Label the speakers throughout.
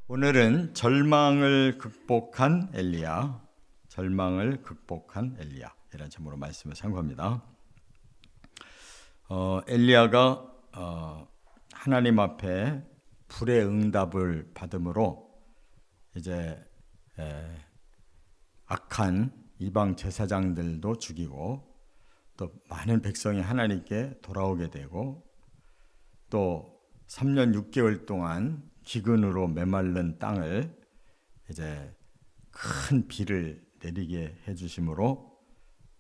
Speaker 1: 오늘은 절망을 극복한 엘리야, 절망을 극복한 엘리야 이런 제목으로 말씀을 상고합니다. 엘리야가 하나님 앞에 불의 응답을 받음으로 이제 악한 이방 제사장들도 죽이고 또 많은 백성이 하나님께 돌아오게 되고 또 3년 6개월 동안 기근으로 메말른 땅을 이제 큰 비를 내리게 해주심으로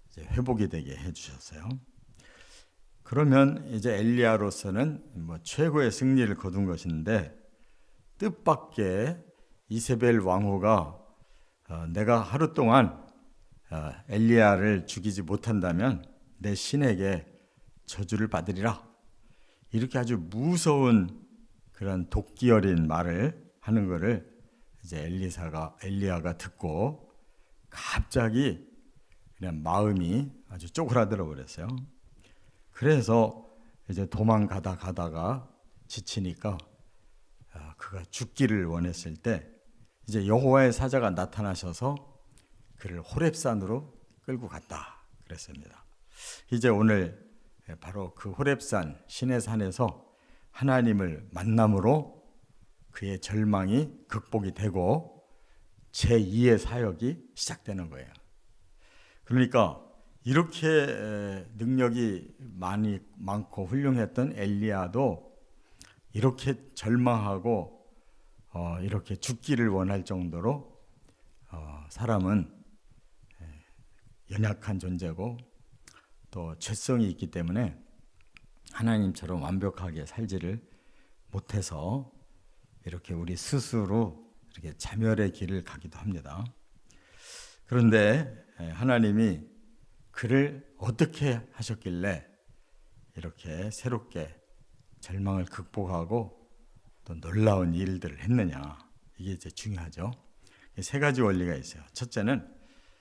Speaker 1: 이제 회복이 되게 해주셨어요. 그러면 이제 엘리야로서는 최고의 승리를 거둔 것인데 뜻밖의 이세벨 왕후가 내가 하루 동안 엘리야를 죽이지 못한다면 내 신에게 저주를 받으리라, 이렇게 아주 무서운 그런 도끼 어린 말을 하는 것을 이제 엘리야가 듣고 갑자기 그냥 마음이 아주 쪼그라들어 버렸어요. 그래서 이제 가다가 지치니까 그가 죽기를 원했을 때 이제 여호와의 사자가 나타나셔서 그를 호렙산으로 끌고 갔다 그랬습니다. 이제 오늘 바로 그 호렙산 신의 산에서 하나님을 만남으로 그의 절망이 극복이 되고 제2의 사역이 시작되는 거예요. 그러니까 이렇게 능력이 많고 훌륭했던 엘리야도 이렇게 절망하고 이렇게 죽기를 원할 정도로 사람은 연약한 존재고 또 죄성이 있기 때문에 하나님처럼 완벽하게 살지를 못해서 이렇게 우리 스스로 이렇게 자멸의 길을 가기도 합니다. 그런데 하나님이 그를 어떻게 하셨길래 이렇게 새롭게 절망을 극복하고 또 놀라운 일들을 했느냐, 이게 이제 중요하죠. 세 가지 원리가 있어요. 첫째는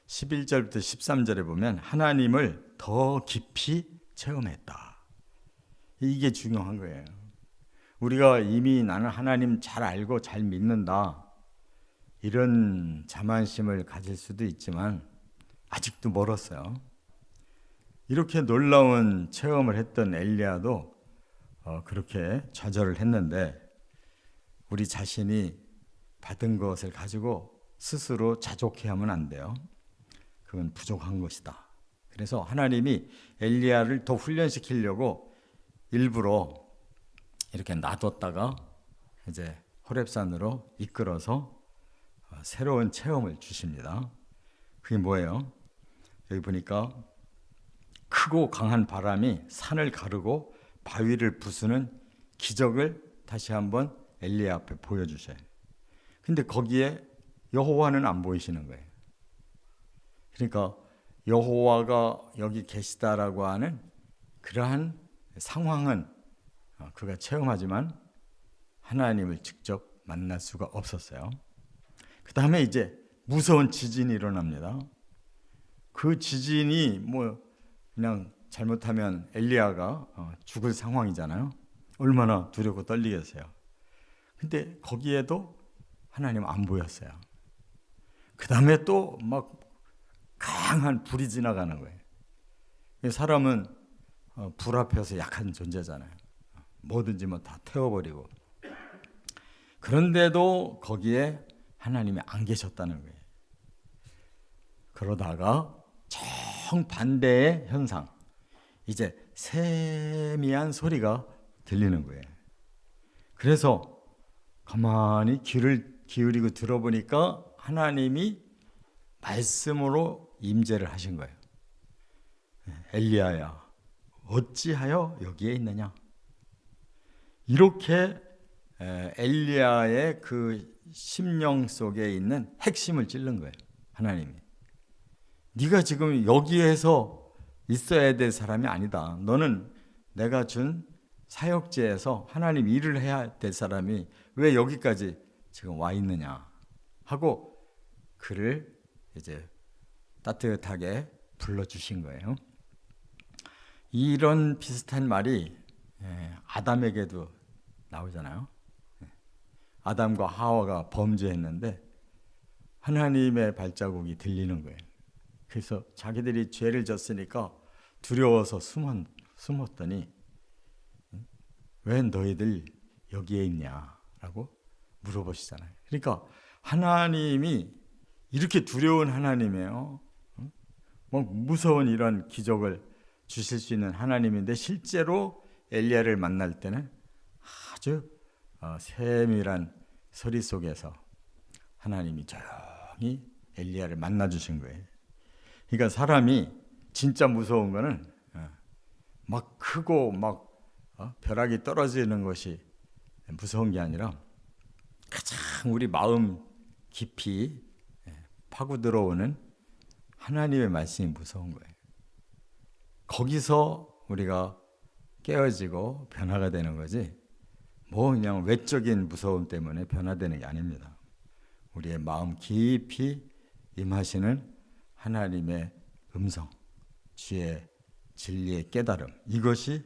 Speaker 1: 11절부터 13절에 보면 하나님을 더 깊이 체험했다. 이게 중요한 거예요. 우리가 이미 나는 하나님 잘 알고 잘 믿는다, 이런 자만심을 가질 수도 있지만 아직도 멀었어요. 이렇게 놀라운 체험을 했던 엘리야도 그렇게 좌절을 했는데 우리 자신이 받은 것을 가지고 스스로 자족해하면 안 돼요. 그건 부족한 것이다. 그래서 하나님이 엘리야를 더 훈련시키려고 일부러 이렇게 놔뒀다가 이제 호렙산으로 이끌어서 새로운 체험을 주십니다. 그게 뭐예요? 여기 보니까 크고 강한 바람이 산을 가르고 바위를 부수는 기적을 다시 한번 엘리야 앞에 보여주셔요. 근데 거기에 여호와는 안 보이시는 거예요. 그러니까 여호와가 여기 계시다라고 하는 그러한 상황은 그가 체험하지만 하나님을 직접 만날 수가 없었어요. 그 다음에 이제 무서운 지진이 일어납니다. 그 지진이 그냥 잘못하면 엘리야가 죽을 상황이잖아요. 얼마나 두렵고 떨리겠어요. 근데 거기에도 하나님 안 보였어요. 그 다음에 또 막 강한 불이 지나가는 거예요. 사람은 불 앞에서 약한 존재잖아요. 뭐든지 다 태워버리고. 그런데도 거기에 하나님이 안 계셨다는 거예요. 그러다가 정반대의 현상, 이제 세미한 소리가 들리는 거예요. 그래서 가만히 귀를 기울이고 들어보니까 하나님이 말씀으로 임재를 하신 거예요. 엘리야야, 어찌하여 여기에 있느냐? 이렇게 엘리야의 그 심령 속에 있는 핵심을 찔른 거예요. 하나님이. 네가 지금 여기에서 있어야 될 사람이 아니다. 너는 내가 준 사역지에서 하나님 일을 해야 될 사람이 왜 여기까지 지금 와 있느냐 하고 그를 이제 따뜻하게 불러주신 거예요. 이런 비슷한 말이 아담에게도 나오잖아요. 아담과 하와가 범죄했는데 하나님의 발자국이 들리는 거예요. 그래서 자기들이 죄를 졌으니까 두려워서 숨었더니 왜 너희들 여기에 있냐라고 물어보시잖아요. 그러니까 하나님이 이렇게 두려운 하나님이에요. 무서운 이런 기적을 주실 수 있는 하나님인데 실제로 엘리야를 만날 때는 아주 세밀한 소리 속에서 하나님이 조용히 엘리야를 만나 주신 거예요. 그러니까 사람이 진짜 무서운 거는 막 크고 막 벼락이 떨어지는 것이 무서운 게 아니라 가장 우리 마음 깊이 파고 들어오는 하나님의 말씀이 무서운 거예요. 거기서 우리가 깨어지고 변화가 되는 거지 그냥 외적인 무서움 때문에 변화되는 게 아닙니다. 우리의 마음 깊이 임하시는 하나님의 음성, 주의 진리의 깨달음, 이것이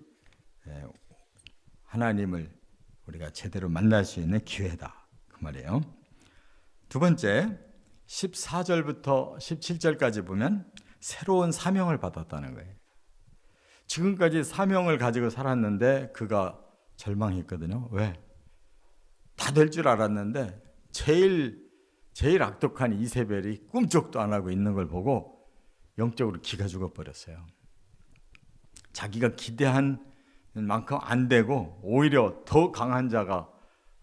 Speaker 1: 하나님을 우리가 제대로 만날 수 있는 기회다 그 말이에요. 두 번째 14절부터 17절까지 보면 새로운 사명을 받았다는 거예요. 지금까지 사명을 가지고 살았는데 그가 절망했거든요. 왜? 다 될 줄 알았는데 제일 악독한 이세벨이 꿈쩍도 안 하고 있는 걸 보고 영적으로 기가 죽어버렸어요. 자기가 기대한 만큼 안 되고 오히려 더 강한 자가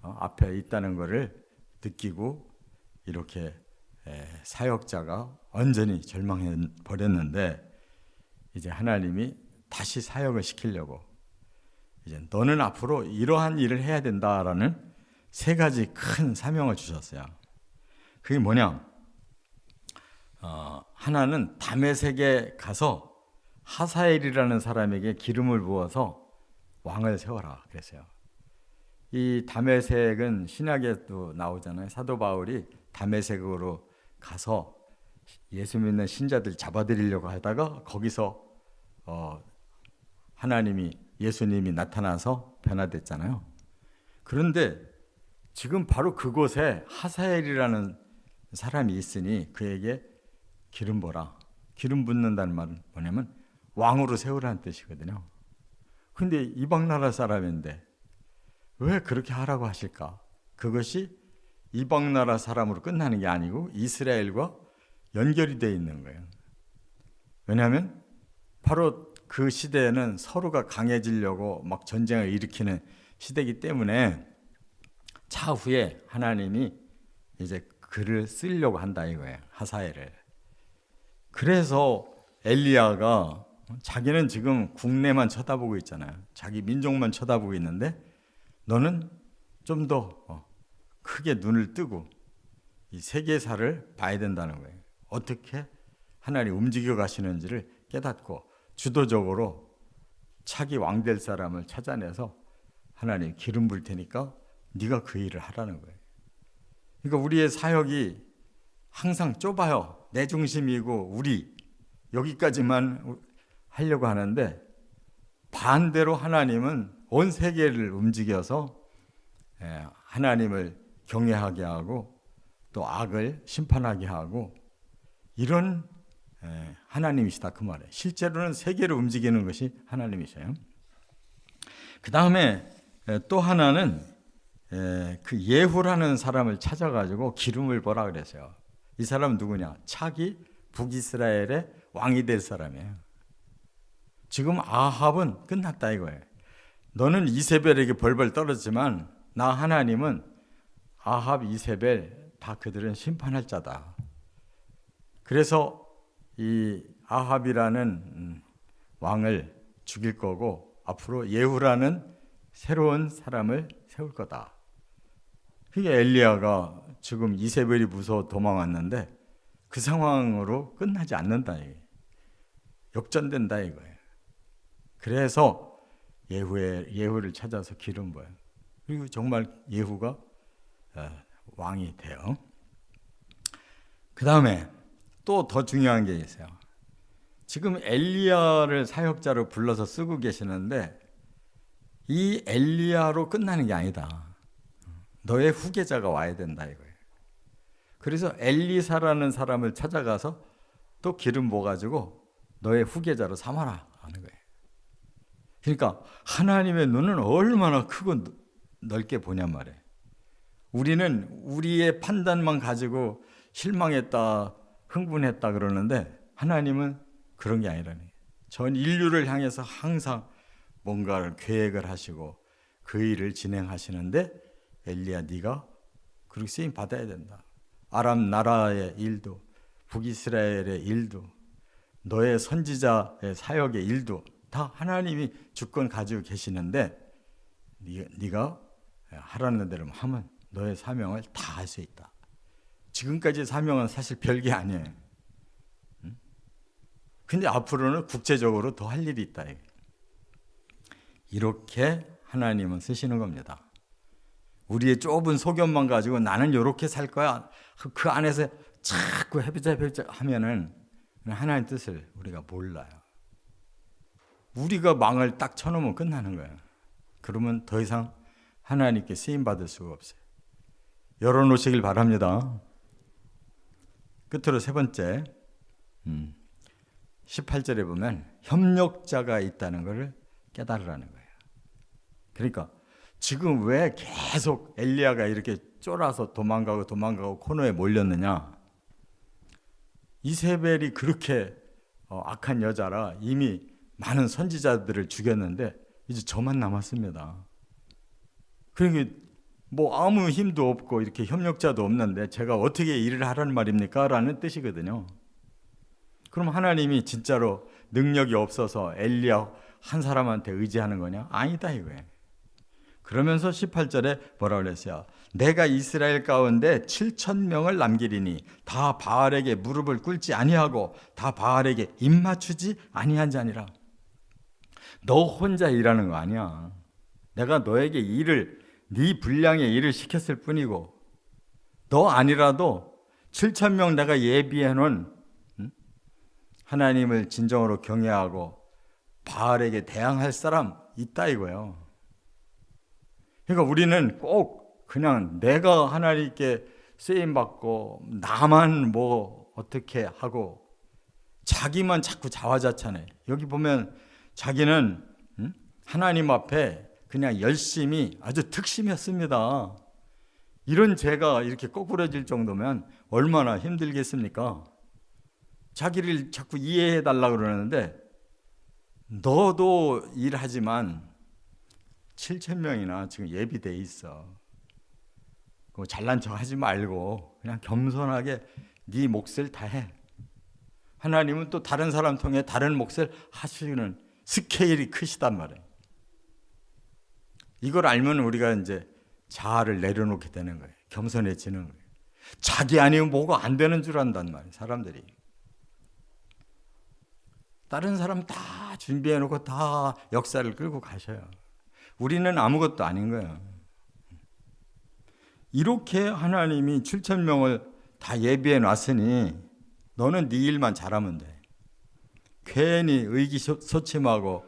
Speaker 1: 앞에 있다는 것을 느끼고 이렇게 사역자가 완전히 절망해 버렸는데 이제 하나님이 다시 사역을 시키려고 이제 너는 앞으로 이러한 일을 해야 된다라는 세 가지 큰 사명을 주셨어요. 그게 뭐냐? 하나는 다메섹에 가서 하사엘이라는 사람에게 기름을 부어서 왕을 세워라 그랬어요. 이 다메섹은 신약에도 나오잖아요. 사도 바울이 다메섹으로 가서 예수 믿는 신자들 잡아들이려고 하다가 거기서 하나님이 예수님이 나타나서 변화됐잖아요. 그런데 지금 바로 그곳에 하사엘이라는 사람이 있으니 그에게 기름 부어라. 기름 붓는다는 말은 뭐냐면 왕으로 세우라는 뜻이거든요. 근데 이방 나라 사람인데 왜 그렇게 하라고 하실까? 그것이 이방 나라 사람으로 끝나는 게 아니고 이스라엘과 연결이 되어 있는 거예요. 왜냐하면 바로 그 시대에는 서로가 강해지려고 막 전쟁을 일으키는 시대이기 때문에 차후에 하나님이 이제 그를 쓰려고 한다 이거예요. 하사엘을. 그래서 엘리야가 자기는 지금 국내만 쳐다보고 있잖아요. 자기 민족만 쳐다보고 있는데 너는 좀 더 크게 눈을 뜨고 이 세계사를 봐야 된다는 거예요. 어떻게 하나님 움직여 가시는지를 깨닫고 주도적으로 차기 왕 될 사람을 찾아내서 하나님 기름 부을 테니까 네가 그 일을 하라는 거예요. 그러니까 우리의 사역이 항상 좁아요. 내 중심이고 우리 여기까지만 하려고 하는데 반대로 하나님은 온 세계를 움직여서 하나님을 경외하게 하고 또 악을 심판하게 하고 이런 하나님이시다 그 말이에요. 실제로는 세계를 움직이는 것이 하나님이셔요. 그 다음에 또 하나는 그 예후라는 사람을 찾아가지고 기름을 부어라 그랬어요. 이 사람은 누구냐? 차기 북이스라엘의 왕이 될 사람이에요. 지금 아합은 끝났다 이거예요. 너는 이세벨에게 벌벌 떨었지만 나 하나님은 아합, 이세벨 다 그들은 심판할 자다. 그래서 이 아합이라는 왕을 죽일 거고 앞으로 예후라는 새로운 사람을 세울 거다. 그게 엘리야가 지금 이세벨이 무서워 도망왔는데 그 상황으로 끝나지 않는다. 역전된다 이거예요. 그래서 예후를 찾아서 기름 부어요. 그리고 정말 예후가 왕이 돼요. 그 다음에 또 더 중요한 게 있어요. 지금 엘리야를 사역자로 불러서 쓰고 계시는데 이 엘리야로 끝나는 게 아니다. 너의 후계자가 와야 된다 이거예요. 그래서 엘리사라는 사람을 찾아가서 또 기름 부어가지고 너의 후계자로 삼아라 하는 거예요. 그러니까 하나님의 눈은 얼마나 크고 넓게 보냔 말이에요. 우리는 우리의 판단만 가지고 실망했다, 흥분했다 그러는데 하나님은 그런 게 아니라니. 전 인류를 향해서 항상 뭔가를 계획을 하시고 그 일을 진행하시는데 엘리야 네가 그렇게 쓰임 받아야 된다. 아람 나라의 일도 북이스라엘의 일도 너의 선지자의 사역의 일도 다 하나님이 주권 가지고 계시는데 네가 하라는 대로 하면 너의 사명을 다 할 수 있다. 지금까지 사명은 사실 별게 아니에요. 근데 앞으로는 국제적으로 더 할 일이 있다. 이렇게 하나님은 쓰시는 겁니다. 우리의 좁은 소견만 가지고 나는 이렇게 살 거야. 그 안에서 자꾸 해보자 하면은 하나님 뜻을 우리가 몰라요. 우리가 망을 딱 쳐놓으면 끝나는 거예요. 그러면 더 이상 하나님께 쓰임받을 수가 없어요. 열어놓으시길 바랍니다. 끝으로 세 번째 18절에 보면 협력자가 있다는 것을 깨달으라는 거예요. 그러니까 지금 왜 계속 엘리야가 이렇게 쫄아서 도망가고 코너에 몰렸느냐. 이세벨이 그렇게 악한 여자라 이미 많은 선지자들을 죽였는데 이제 저만 남았습니다. 그러니까 뭐 아무 힘도 없고 이렇게 협력자도 없는데 제가 어떻게 일을 하라는 말입니까? 라는 뜻이거든요. 그럼 하나님이 진짜로 능력이 없어서 엘리야 한 사람한테 의지하는 거냐? 아니다 이거예요. 그러면서 18절에 뭐라고 그랬어요? 내가 이스라엘 가운데 7,000명을 남기리니 다 바알에게 무릎을 꿇지 아니하고 다 바알에게 입맞추지 아니한 자니라. 너 혼자 일하는 거 아니야. 내가 너에게 네 분량의 일을 시켰을 뿐이고 너 아니라도 7,000명 내가 예비해 놓은 하나님을 진정으로 경외하고 바알에게 대항할 사람 있다 이거예요. 그러니까 우리는 꼭 그냥 내가 하나님께 쓰임받고 나만 뭐 어떻게 하고 자기만 자꾸 자화자찬해. 여기 보면 자기는 하나님 앞에 그냥 열심히 아주 특심했습니다. 이런 죄가 이렇게 거꾸러질 정도면 얼마나 힘들겠습니까? 자기를 자꾸 이해해 달라고 그러는데 너도 일하지만 7,000명이나 지금 예비돼 있어. 잘난 척 하지 말고 그냥 겸손하게 네 몫을 다 해. 하나님은 또 다른 사람 통해 다른 몫을 하시는 스케일이 크시단 말이에요. 이걸 알면 우리가 이제 자아를 내려놓게 되는 거예요. 겸손해지는 거예요. 자기 아니면 뭐가 안 되는 줄 안단 말이에요. 사람들이. 다른 사람 다 준비해놓고 다 역사를 끌고 가셔요. 우리는 아무것도 아닌 거예요. 이렇게 하나님이 7,000명을 다 예비해 놨으니 너는 네 일만 잘하면 돼. 괜히 의기소침하고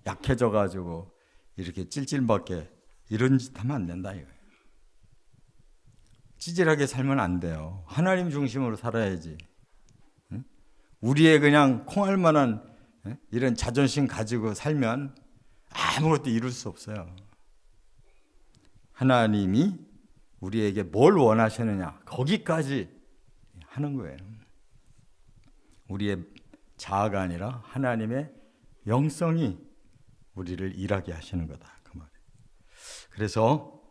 Speaker 1: 약해져가지고 이렇게 찔찔밖에 이런 짓 하면 안 된다 이거예요. 찌질하게 살면 안 돼요. 하나님 중심으로 살아야지. 우리의 그냥 콩할 만한 이런 자존심 가지고 살면 아무것도 이룰 수 없어요. 하나님이 우리에게 뭘 원하시느냐 거기까지 하는 거예요. 우리의 자아가 아니라 하나님의 영성이 우리를 일하게 하시는 거다 그 말이에요. 그래서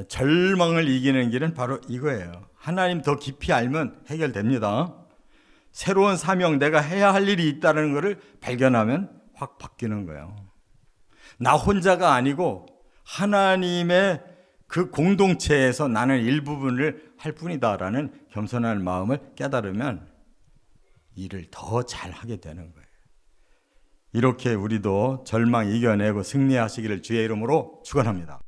Speaker 1: 절망을 이기는 길은 바로 이거예요. 하나님 더 깊이 알면 해결됩니다. 새로운 사명, 내가 해야 할 일이 있다는 것을 발견하면 확 바뀌는 거예요. 나 혼자가 아니고 하나님의 그 공동체에서 나는 일부분을 할 뿐이다라는 겸손한 마음을 깨달으면 일을 더 잘하게 되는 거예요. 이렇게 우리도 절망 이겨내고 승리하시기를 주의 이름으로 축원합니다.